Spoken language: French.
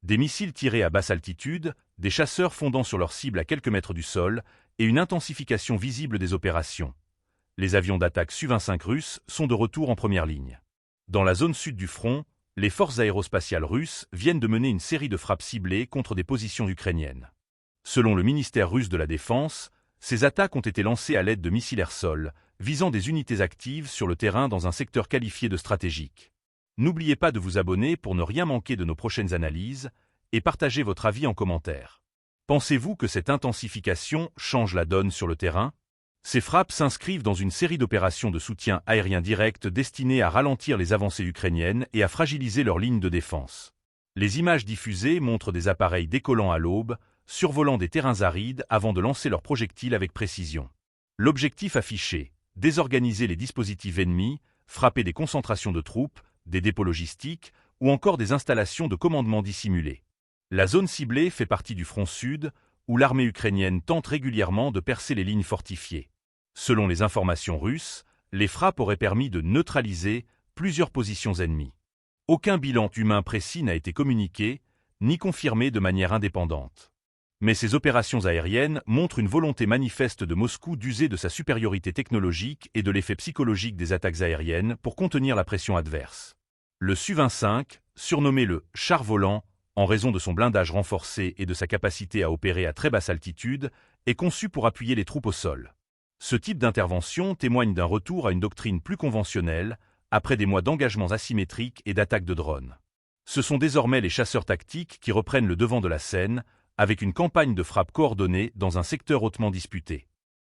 Des missiles tirés à basse altitude, des chasseurs fondant sur leur cible à quelques mètres du sol, et une intensification visible des opérations. Les avions d'attaque Su-25 russes sont de retour en première ligne. Dans la zone sud du front, les forces aérospatiales russes viennent de mener une série de frappes ciblées contre des positions ukrainiennes. Selon le ministère russe de la Défense, ces attaques ont été lancées à l'aide de missiles air-sol, visant des unités actives sur le terrain dans un secteur qualifié de stratégique. N'oubliez pas de vous abonner pour ne rien manquer de nos prochaines analyses et partagez votre avis en commentaire. Pensez-vous que cette intensification change la donne sur le terrain? Ces frappes s'inscrivent dans une série d'opérations de soutien aérien direct destinées à ralentir les avancées ukrainiennes et à fragiliser leurs lignes de défense. Les images diffusées montrent des appareils décollant à l'aube, survolant des terrains arides avant de lancer leurs projectiles avec précision. L'objectif affiché: désorganiser les dispositifs ennemis, frapper des concentrations de troupes, des dépôts logistiques ou encore des installations de commandement dissimulées. La zone ciblée fait partie du front sud, où l'armée ukrainienne tente régulièrement de percer les lignes fortifiées. Selon les informations russes, les frappes auraient permis de neutraliser plusieurs positions ennemies. Aucun bilan humain précis n'a été communiqué, ni confirmé de manière indépendante. Mais ces opérations aériennes montrent une volonté manifeste de Moscou d'user de sa supériorité technologique et de l'effet psychologique des attaques aériennes pour contenir la pression adverse. Le Su-25, surnommé le « char volant », en raison de son blindage renforcé et de sa capacité à opérer à très basse altitude, est conçu pour appuyer les troupes au sol. Ce type d'intervention témoigne d'un retour à une doctrine plus conventionnelle, après des mois d'engagements asymétriques et d'attaques de drones. Ce sont désormais les chasseurs tactiques qui reprennent le devant de la scène, avec une campagne de frappe coordonnée dans un secteur hautement disputé.